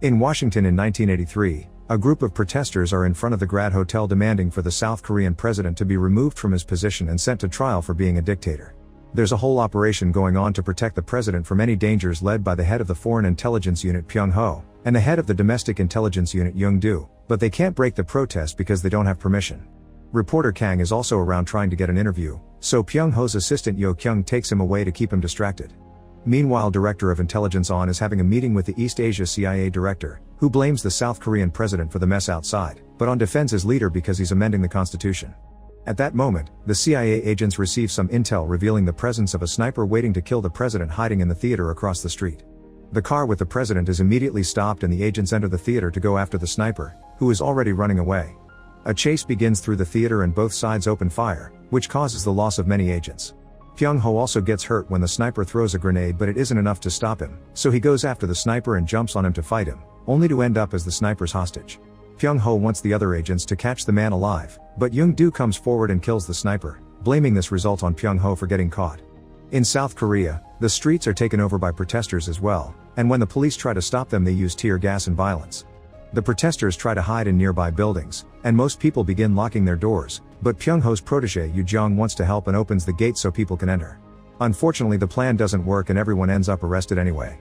In Washington in 1983, a group of protesters are in front of the Grad Hotel demanding for the South Korean president to be removed from his position and sent to trial for being a dictator. There's a whole operation going on to protect the president from any dangers, led by the head of the Foreign Intelligence Unit Pyong-ho, and the head of the Domestic Intelligence Unit Young-do, but they can't break the protest because they don't have permission. Reporter Kang is also around trying to get an interview, so Pyong-ho's assistant Yo Kyung takes him away to keep him distracted. Meanwhile, Director of Intelligence On is having a meeting with the East Asia CIA director, who blames the South Korean president for the mess outside, but On defends his leader because he's amending the constitution. At that moment, the CIA agents receive some intel revealing the presence of a sniper waiting to kill the president hiding in the theater across the street. The car with the president is immediately stopped and the agents enter the theater to go after the sniper, who is already running away. A chase begins through the theater and both sides open fire, which causes the loss of many agents. Pyong-ho also gets hurt when the sniper throws a grenade, but it isn't enough to stop him, so he goes after the sniper and jumps on him to fight him, only to end up as the sniper's hostage. Pyong-ho wants the other agents to catch the man alive, but Young-do comes forward and kills the sniper, blaming this result on Pyong-ho for getting caught. In South Korea, the streets are taken over by protesters as well, and when the police try to stop them they use tear gas and violence. The protesters try to hide in nearby buildings, and most people begin locking their doors, but Pyong-ho's protege Yu Jong wants to help and opens the gate so people can enter. Unfortunately, the plan doesn't work and everyone ends up arrested anyway.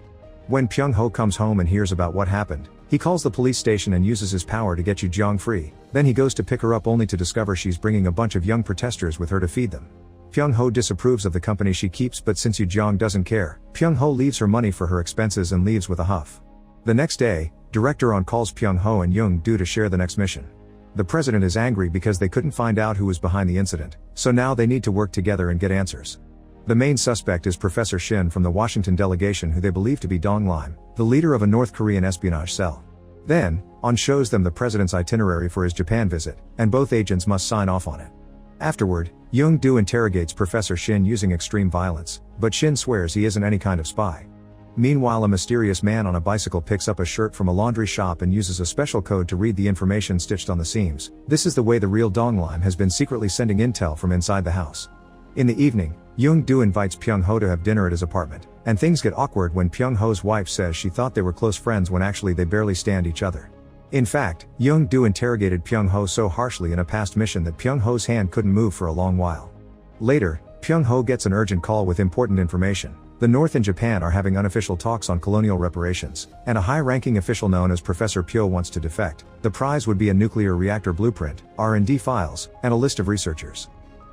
When Pyong-ho comes home and hears about what happened, he calls the police station and uses his power to get Yu Jong free. Then he goes to pick her up only to discover she's bringing a bunch of young protesters with her to feed them. Pyong-ho disapproves of the company she keeps, but since Yu Jong doesn't care, Pyong-ho leaves her money for her expenses and leaves with a huff. The next day, Director On calls Pyong-ho and Young-do to share the next mission. The president is angry because they couldn't find out who was behind the incident, so now they need to work together and get answers. The main suspect is Professor Shin from the Washington delegation, who they believe to be Dong Lim, the leader of a North Korean espionage cell. Then, On shows them the president's itinerary for his Japan visit, and both agents must sign off on it. Afterward, Young-do interrogates Professor Shin using extreme violence, but Shin swears he isn't any kind of spy. Meanwhile, a mysterious man on a bicycle picks up a shirt from a laundry shop and uses a special code to read the information stitched on the seams. This is the way the real Dong Lim has been secretly sending intel from inside the house. In the evening, Young-do invites Pyong-ho to have dinner at his apartment, and things get awkward when Pyong-ho's wife says she thought they were close friends when actually they barely stand each other. In fact, Young-do interrogated Pyong-ho so harshly in a past mission that Pyong-ho's hand couldn't move for a long while. Later, Pyong-ho gets an urgent call with important information. The North and Japan are having unofficial talks on colonial reparations, and a high-ranking official known as Professor Pyo wants to defect. The prize would be a nuclear reactor blueprint, R&D files, and a list of researchers.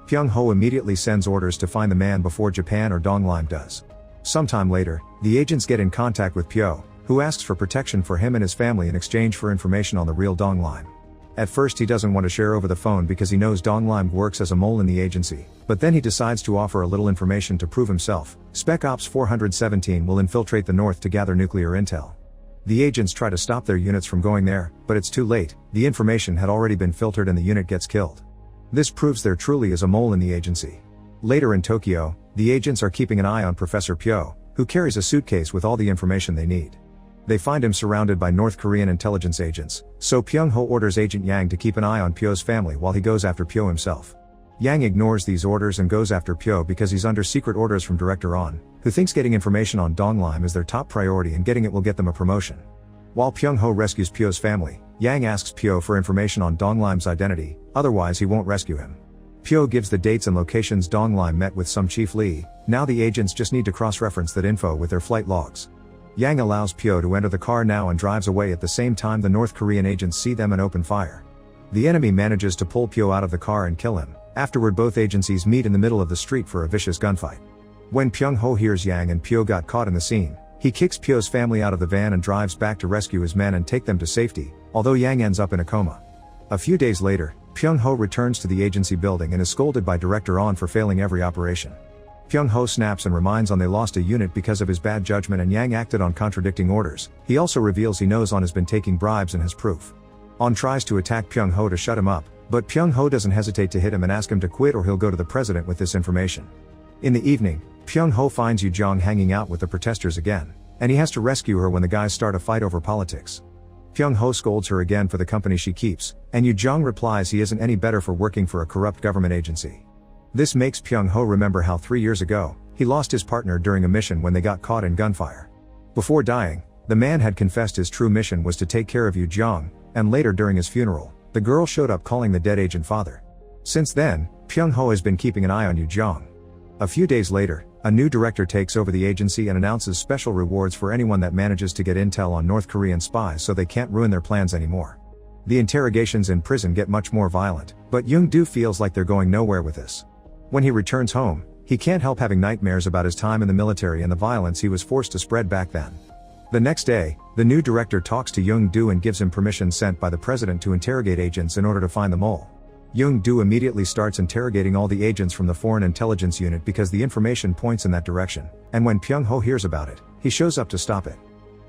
Pyong-ho immediately sends orders to find the man before Japan or Dong Lim does. Sometime later, the agents get in contact with Pyo, who asks for protection for him and his family in exchange for information on the real Dong Lim. At first he doesn't want to share over the phone because he knows Dong Lim works as a mole in the agency, but then he decides to offer a little information to prove himself. Spec Ops 417 will infiltrate the North to gather nuclear intel. The agents try to stop their units from going there, but it's too late. The information had already been filtered and the unit gets killed. This proves there truly is a mole in the agency. Later in Tokyo, the agents are keeping an eye on Professor Pyo, who carries a suitcase with all the information they need. They find him surrounded by North Korean intelligence agents, so Pyong-ho orders Agent Yang to keep an eye on Pyo's family while he goes after Pyo himself. Yang ignores these orders and goes after Pyo because he's under secret orders from Director On, who thinks getting information on Dong Lim is their top priority and getting it will get them a promotion. While Pyong-ho rescues Pyo's family, Yang asks Pyo for information on Dong Lim's identity, otherwise he won't rescue him. Pyo gives the dates and locations Dong Lim met with some Chief Lee. Now the agents just need to cross-reference that info with their flight logs. Yang allows Pyo to enter the car now and drives away. At the same time, the North Korean agents see them and open fire. The enemy manages to pull Pyo out of the car and kill him. Afterward, both agencies meet in the middle of the street for a vicious gunfight. When Pyong-ho hears Yang and Pyo got caught in the scene, he kicks Pyo's family out of the van and drives back to rescue his men and take them to safety, although Yang ends up in a coma. A few days later, Pyong-ho returns to the agency building and is scolded by Director On for failing every operation. Pyong-ho snaps and reminds On they lost a unit because of his bad judgment and Yang acted on contradicting orders. He also reveals he knows On has been taking bribes and has proof. On tries to attack Pyong-ho to shut him up, but Pyong-ho doesn't hesitate to hit him and ask him to quit or he'll go to the president with this information. In the evening, Pyong-ho finds Yu Jong hanging out with the protesters again, and he has to rescue her when the guys start a fight over politics. Pyong-ho scolds her again for the company she keeps, and Yu Jong replies he isn't any better for working for a corrupt government agency. This makes Pyong-ho remember how 3 years ago, he lost his partner during a mission when they got caught in gunfire. Before dying, The man had confessed his true mission was to take care of Yu Jiang, and later during his funeral, the girl showed up calling the dead agent father. Since then, Pyung-ho has been keeping an eye on Yu Jiang. A few days later, a new director takes over the agency and announces special rewards for anyone that manages to get intel on North Korean spies so they can't ruin their plans anymore. The interrogations in prison get much more violent, but Young-do feels like they're going nowhere with this. When he returns home, he can't help having nightmares about his time in the military and the violence he was forced to spread back then. The next day, the new director talks to Young-do and gives him permission sent by the president to interrogate agents in order to find the mole. Young-do immediately starts interrogating all the agents from the Foreign Intelligence Unit because the information points in that direction, and when Pyung-ho hears about it, he shows up to stop it.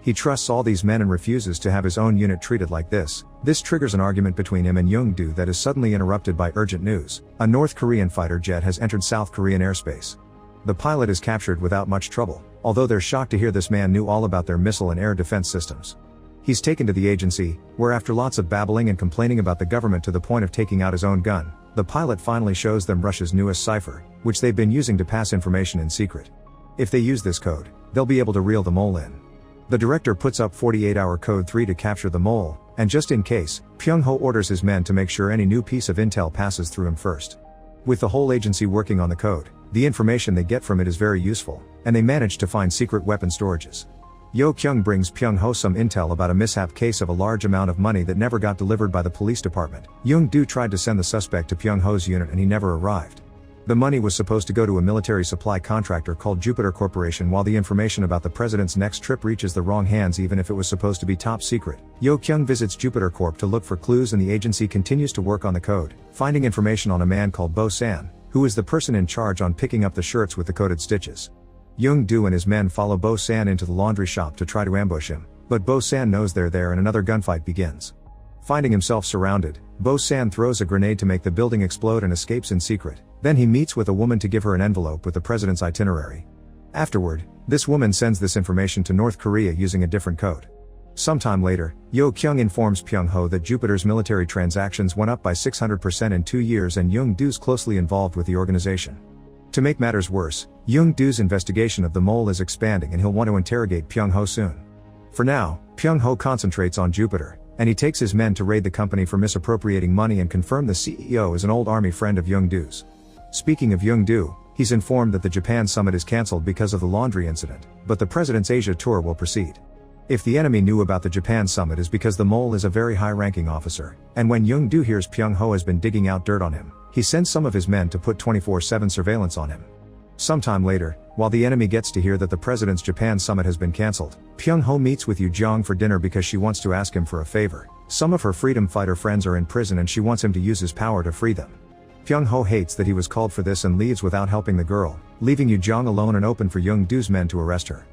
He trusts all these men and refuses to have his own unit treated like this. This triggers an argument between him and Young-do that is suddenly interrupted by urgent news. A North Korean fighter jet has entered South Korean airspace. The pilot is captured without much trouble, although they're shocked to hear this man knew all about their missile and air defense systems. He's taken to the agency, where after lots of babbling and complaining about the government to the point of taking out his own gun, the pilot finally shows them Russia's newest cipher, which they've been using to pass information in secret. If they use this code, they'll be able to reel the mole in. The director puts up 48-hour code 3 to capture the mole, and just in case, Pyung-ho orders his men to make sure any new piece of intel passes through him first. With the whole agency working on the code, the information they get from it is very useful, and they manage to find secret weapon storages. Yo Kyung brings Pyung-ho some intel about a mishap case of a large amount of money that never got delivered by the police department. Young-do tried to send the suspect to Pyung-ho's unit and he never arrived. The money was supposed to go to a military supply contractor called Jupiter Corporation, while the information about the president's next trip reaches the wrong hands even if it was supposed to be top secret. Yo Kyung visits Jupiter Corp to look for clues and the agency continues to work on the code, finding information on a man called Bo San, who is the person in charge on picking up the shirts with the coded stitches. Young-do and his men follow Bo San into the laundry shop to try to ambush him, but Bo San knows they're there and another gunfight begins. Finding himself surrounded, Bo San throws a grenade to make the building explode and escapes in secret. Then he meets with a woman to give her an envelope with the president's itinerary. Afterward, this woman sends this information to North Korea using a different code. Sometime later, Yo Kyung informs Pyung-ho that Jupiter's military transactions went up by 600% in 2 years and Young-do's closely involved with the organization. To make matters worse, Young-do's investigation of the mole is expanding and he'll want to interrogate Pyung-ho soon. For now, Pyung-ho concentrates on Jupiter, and he takes his men to raid the company for misappropriating money and confirm the CEO is an old army friend of Young-do's. Speaking of Young-do, he's informed that the Japan summit is cancelled because of the laundry incident, but the president's Asia tour will proceed. If the enemy knew about the Japan summit is because the mole is a very high-ranking officer, and when Young-do hears Pyung-ho has been digging out dirt on him, he sends some of his men to put 24/7 surveillance on him. Sometime later, while the enemy gets to hear that the president's Japan summit has been cancelled, Pyung-ho meets with Yu Jiang for dinner because she wants to ask him for a favor. Some of her freedom fighter friends are in prison and she wants him to use his power to free them. Pyung-ho hates that he was called for this and leaves without helping the girl, leaving Yu Jiang alone and open for Young-do's men to arrest her.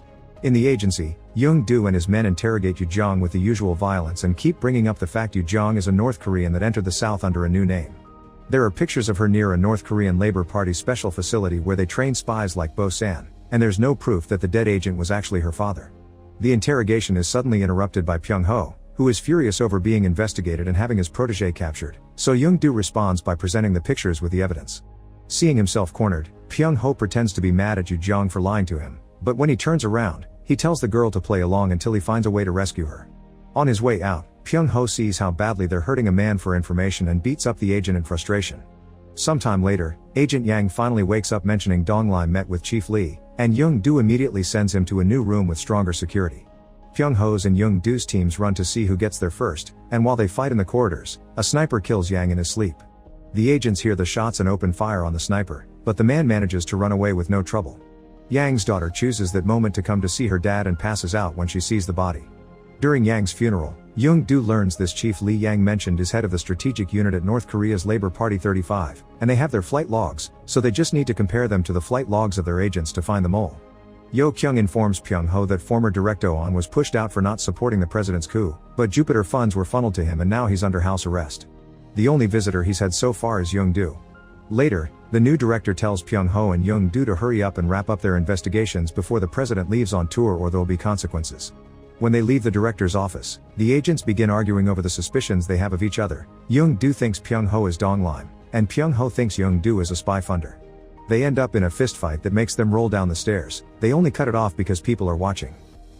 In the agency, Young-do and his men interrogate Yu Jiang with the usual violence and keep bringing up the fact Yu Jiang is a North Korean that entered the South under a new name. There are pictures of her near a North Korean Labor Party special facility where they train spies like Bo San, and there's no proof that the dead agent was actually her father. The interrogation is suddenly interrupted by Pyung-ho, who is furious over being investigated and having his protege captured, so Young-do responds by presenting the pictures with the evidence. Seeing himself cornered, Pyung-ho pretends to be mad at Yu Jiang for lying to him, but when he turns around, he tells the girl to play along until he finds a way to rescue her. On his way out, Pyung-ho sees how badly they're hurting a man for information and beats up the agent in frustration. Sometime later, Agent Yang finally wakes up mentioning Donglai met with Chief Lee, and Young-do immediately sends him to a new room with stronger security. Pyung-ho's and Young-do's teams run to see who gets there first, and while they fight in the corridors, a sniper kills Yang in his sleep. The agents hear the shots and open fire on the sniper, but the man manages to run away with no trouble. Yang's daughter chooses that moment to come to see her dad and passes out when she sees the body. During Yang's funeral, Young-do learns this Chief Lee Yang mentioned is head of the strategic unit at North Korea's Labor Party 35, and they have their flight logs, so they just need to compare them to the flight logs of their agents to find the mole. Yo Kyung informs Pyung-ho that former Director On was pushed out for not supporting the president's coup, but Jupiter funds were funneled to him and now he's under house arrest. The only visitor he's had so far is Young-do. Later, the new director tells Pyung-ho and Young-do to hurry up and wrap up their investigations before the president leaves on tour or there'll be consequences. When they leave the director's office, the agents begin arguing over the suspicions they have of each other. Young-do thinks Pyung-ho is Donglai, and Pyung-ho thinks Young-do is a spy funder. They end up in a fistfight that makes them roll down the stairs. They only cut it off because people are watching.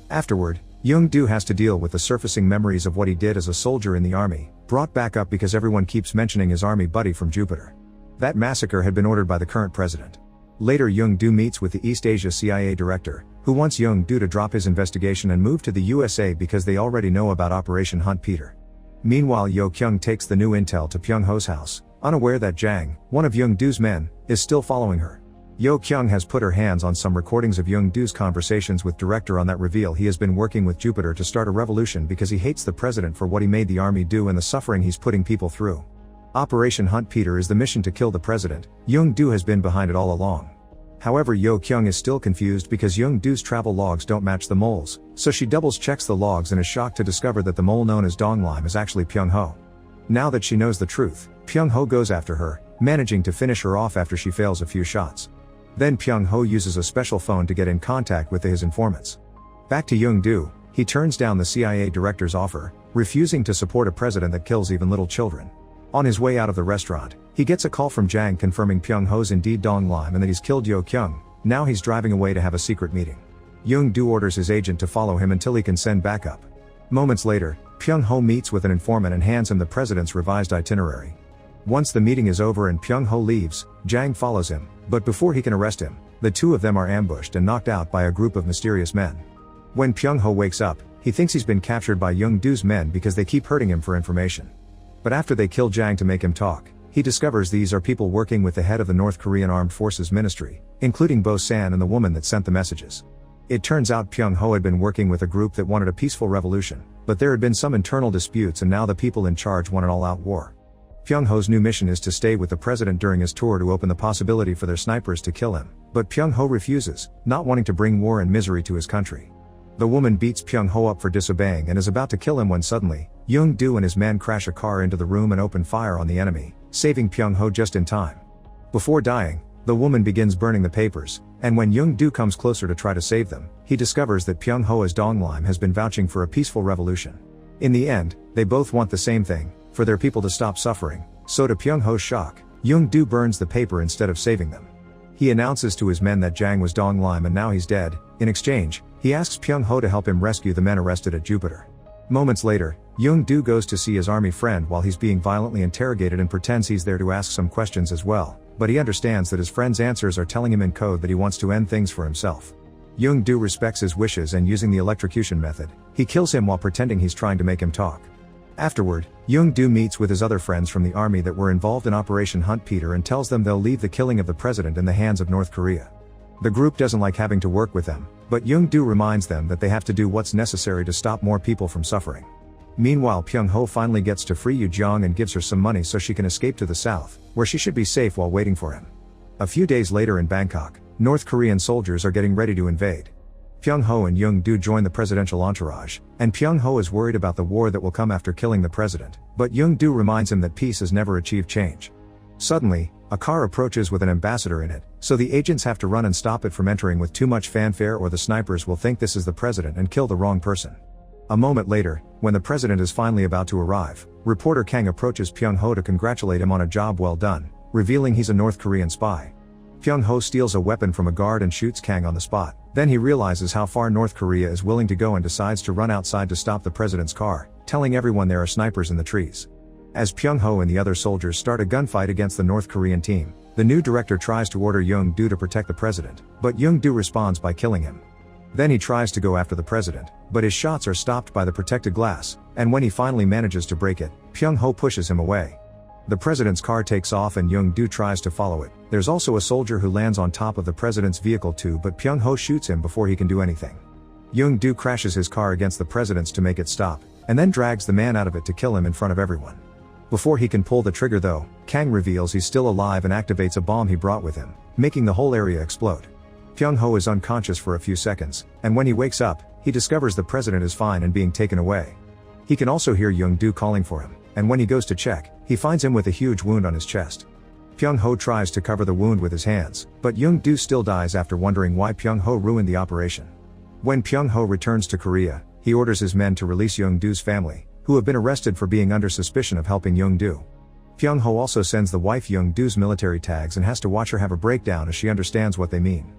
Afterward, Young-do has to deal with the surfacing memories of what he did as a soldier in the army, brought back up because everyone keeps mentioning his army buddy from Jupiter. That massacre had been ordered by the current president. Later Young-do meets with the East Asia CIA director, who wants Young-do to drop his investigation and move to the USA because they already know about Operation Hunt Peter. Meanwhile Yo-kyung takes the new intel to Pyung-ho's house, unaware that Jang, one of Young-do's men, is still following her. Yo-kyung has put her hands on some recordings of Young-do's conversations with director on that reveal he has been working with Jupiter to start a revolution because he hates the president for what he made the army do and the suffering he's putting people through. Operation Hunt Peter is the mission to kill the president. Young-do has been behind it all along. However, Yo-kyung is still confused because Young-do's travel logs don't match the mole's, so she doubles checks the logs and is shocked to discover that the mole known as Donglim is actually Pyung-ho. Now that she knows the truth, Pyung-ho goes after her, managing to finish her off after she fails a few shots. Then Pyung-ho uses a special phone to get in contact with his informants. Back to Young-do, he turns down the CIA director's offer, refusing to support a president that kills even little children. On his way out of the restaurant, he gets a call from Jang confirming Pyung-ho's indeed Donglim and that he's killed Yo-kyung. Now he's driving away to have a secret meeting. Young-do orders his agent to follow him until he can send backup. Moments later, Pyung-ho meets with an informant and hands him the president's revised itinerary. Once the meeting is over and Pyung-ho leaves, Jang follows him, but before he can arrest him, the two of them are ambushed and knocked out by a group of mysterious men. When Pyung-ho wakes up, he thinks he's been captured by Young-do's men because they keep hurting him for information. But after they kill Jang to make him talk, he discovers these are people working with the head of the North Korean Armed Forces Ministry, including Bo-san and the woman that sent the messages. It turns out Pyung-ho had been working with a group that wanted a peaceful revolution, but there had been some internal disputes and now the people in charge want an all-out war. Pyung-ho's new mission is to stay with the president during his tour to open the possibility for their snipers to kill him, but Pyung-ho refuses, not wanting to bring war and misery to his country. The woman beats Pyung-ho up for disobeying and is about to kill him when suddenly, Young-do and his men crash a car into the room and open fire on the enemy, saving Pyung-ho just in time. Before dying, the woman begins burning the papers, and when Young-do comes closer to try to save them, he discovers that Pyung-ho as Donglim has been vouching for a peaceful revolution. In the end, they both want the same thing, for their people to stop suffering, so to Pyung-ho's shock, Young-do burns the paper instead of saving them. He announces to his men that Jang was Donglim and now he's dead. In exchange, he asks Pyung-ho to help him rescue the men arrested at Jupiter. Moments later, Young-do goes to see his army friend while he's being violently interrogated and pretends he's there to ask some questions as well, but he understands that his friend's answers are telling him in code that he wants to end things for himself. Young-do respects his wishes and using the electrocution method, he kills him while pretending he's trying to make him talk. Afterward, Young-do meets with his other friends from the army that were involved in Operation Hunt Peter and tells them they'll leave the killing of the president in the hands of North Korea. The group doesn't like having to work with them, but Young-do reminds them that they have to do what's necessary to stop more people from suffering. Meanwhile, Pyung-ho finally gets to free Yoo-jong and gives her some money so she can escape to the south, where she should be safe while waiting for him. A few days later in Bangkok, North Korean soldiers are getting ready to invade. Pyung-ho and Young-do join the presidential entourage, and Pyung-ho is worried about the war that will come after killing the president, but Young-do reminds him that peace has never achieved change. Suddenly, a car approaches with an ambassador in it, so the agents have to run and stop it from entering with too much fanfare or the snipers will think this is the president and kill the wrong person. A moment later, when the president is finally about to arrive, reporter Kang approaches Pyung-ho to congratulate him on a job well done, revealing he's a North Korean spy. Pyung-ho steals a weapon from a guard and shoots Kang on the spot. Then he realizes how far North Korea is willing to go and decides to run outside to stop the president's car, telling everyone there are snipers in the trees. As Pyung-ho and the other soldiers start a gunfight against the North Korean team, the new director tries to order Young-do to protect the president, but Young-do responds by killing him. Then he tries to go after the president, but his shots are stopped by the protected glass, and when he finally manages to break it, Pyung-ho pushes him away. The president's car takes off and Young-do tries to follow it. There's also a soldier who lands on top of the president's vehicle too, but Pyung-ho shoots him before he can do anything. Young-do crashes his car against the president's to make it stop, and then drags the man out of it to kill him in front of everyone. Before he can pull the trigger though, Kang reveals he's still alive and activates a bomb he brought with him, making the whole area explode. Pyung-ho is unconscious for a few seconds, and when he wakes up, he discovers the president is fine and being taken away. He can also hear Young-do calling for him, and when he goes to check, he finds him with a huge wound on his chest. Pyung-ho tries to cover the wound with his hands, but Young-do still dies after wondering why Pyung-ho ruined the operation. When Pyung-ho returns to Korea, he orders his men to release Young-do's family, who have been arrested for being under suspicion of helping Young-do. Pyung-ho also sends the wife Young-do's military tags and has to watch her have a breakdown as she understands what they mean.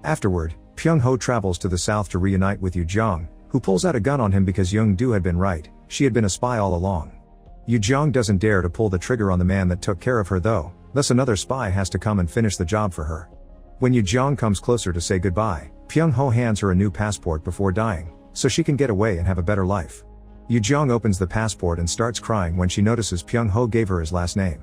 Afterward, Pyung-ho travels to the south to reunite with Yoo-jong, who pulls out a gun on him because Young-do had been right, she had been a spy all along. Yoo-jong doesn't dare to pull the trigger on the man that took care of her though, thus another spy has to come and finish the job for her. When Yoo-jong comes closer to say goodbye, Pyung-ho hands her a new passport before dying, so she can get away and have a better life. Yoo-jong opens the passport and starts crying when she notices Pyung-ho gave her his last name.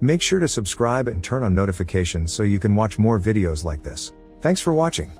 Make sure to subscribe and turn on notifications so you can watch more videos like this. Thanks for watching.